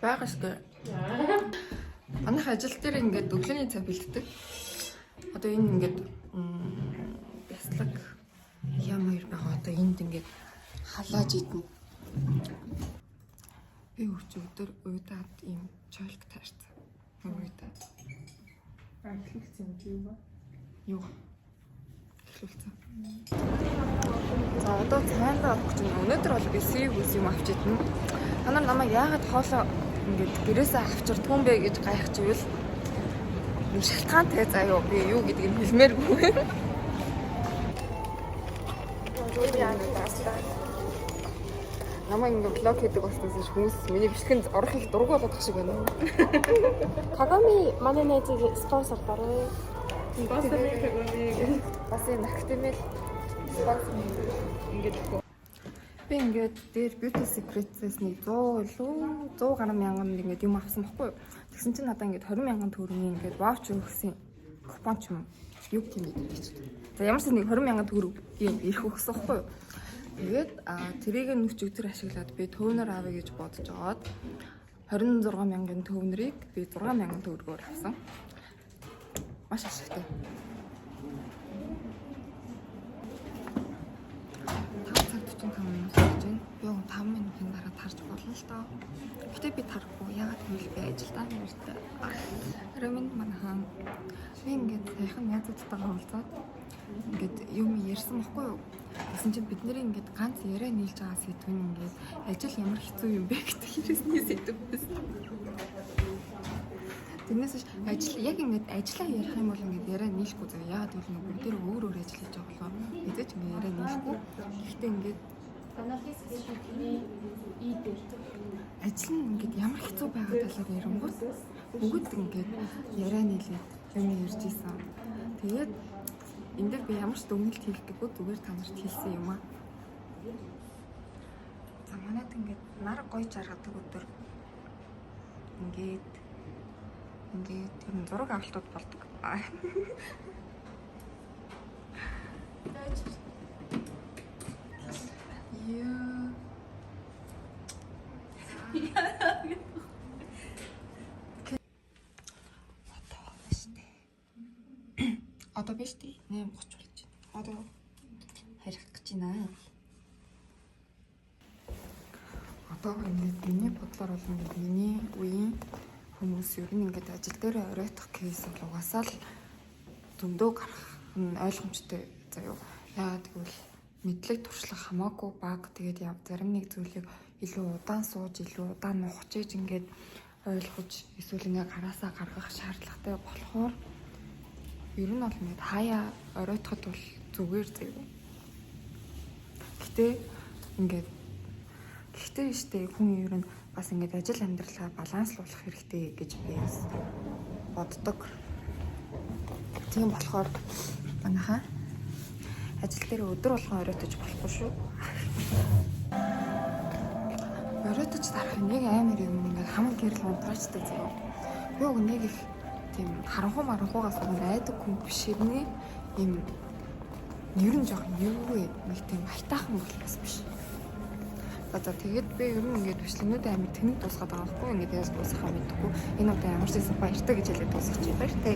Байгаа штэ. Манайх ажил дээр ингээд өглөөний цай бэлддэг. Одоо энэ ингээд бяцлаг ям хоёр байгаа. Одоо энд ингээд халааж идэнэ. Би өдөр уйдаад ийм чойлк таарсан. Уйдаад. Эхлүүлсэн юм ба? Юу? Эхлүүлсэн. За одоо цайнд авах гэж байна. Өнөөдөр бол би сийг үс юм авч идэнэ. Та нар намайг яагаад хоолоо ингээд гэрээсээ авчирдгүй юм бэ гэж гайхчихвэл юм шалтгаантай заяа би юу гэдгийг хэлмээргүй. Намайг ингээд блог хийдэг болсноос хүмүүс миний бичлэгэнд орох их дургу болоод тах шиг байна. Кагами манай найзыг спонсор дараа. Спонсор Кагами. Бас энэ актимэл спонсор ингээд би ингээд дээр Beauty Secrets-ний 100 илүү 100 гаруй мянган ингээд юм авсан байхгүй юу. Тэгсэн чинь надаа ингээд 20 мянган төгрөгийн ингээд ваучер өгсөн купон ч юм юу гэх юм бэ гэж. За ямар ч нэг 20 мянган төгрөгийн ирэх өгсөн байхгүй юу. Тэгээд тэрийг нүч өдөр ашиглаад би төвнөр авъя гэж бодож аваад 26 мянган төвнөрийг би 6 мянган төгрөгөөр авсан. Маш ашигтай. 5:45 минут гэж байна. Би 5 минутын дараа тарж болно л доо. Гэтэ би тарахгүй. Яагаад гэвэл би ажилдаа нэртэй. Ромын манхан. Би ингээд сайхан найзуудтайгаа уулзаад ингээд юм ярьсан байхгүй юу? Гэсэн чинь бид нэр ингээд ганц яриа нийлж байгаа сэдв нь ингээд ажил ямар хэцүү юм бэ гэдэг хэрэгсний сэдв байсан. Тэрнээс ажил яг ингээд ажиллаа ярих юм бол ингээд яриа нийлэхгүй зав. Яагаад гэвэл бүгд тэр өөр ажил хийж байгаа болоо мэдээж ингээд яриа нийлэхгүй. Гэхдээ ингээд ажил нь ингээд ямар хэцүү байгаа талаар ярингуут бүгд ингээд яриа нийлээд юм ярьж исэн. Тэгээд энэ дээр би ямар ч дүгнэлт хийлгэхгүй зүгээр та нарт хэлсэн юм аа. За манайд ингээд нар гоё жаргадаг өдөр ингээд юм зураг авалтууд болдог. Одоо биш дээ 8:30 болж байна. Одоо харих гэж байна. Одоо ингээд миний бодлоор бол ингээд миний үеийн хүмүүс ер нь ингээд ажил дээр оройтох кейс бол угаасаа л дөндөө гарах нь ойлгомжтой заяа. Яагаад гэвэл мэдлэг туршлага хамаагүй баг. Тэгээд яв зарим нэг зүйлийг илүү удаан сууж, илүү удаан нухаж иж ингээд ойлгож эсвэл ингээд гараасаа гаргах шаардлагатай болохоор ер нь бол мэд хаяа оройтоход бол зүгээр заяа. Гэхдээ штэ хүн ер нь бас ингээд ажил амьдралаа баланслуулах хэрэгтэй гэж би боддог. Тийм болохоор манайхаа ажил дээр өдөр болгон оройтож болохгүй шүү. Оройтож тарах нэг амар юм ингээд хамаг гэрэл унтраачтай заяа. Би уг нэг их тийм харанхуйгаас айдаггүй бишэрний юм ер нь жоох юу вэ? Нэг тийм хайтаахан болохоос биш. За тэгээд би ер нь ингээд бичлэгнүүдээ амар тэнэг дуусгаад байгаа байхгүй ингээд яаж дуусахаа мэдэхгүй. Энэ удаа ямар ч байсан баяртай гэж хэлээд дуусгачих юм баяртай.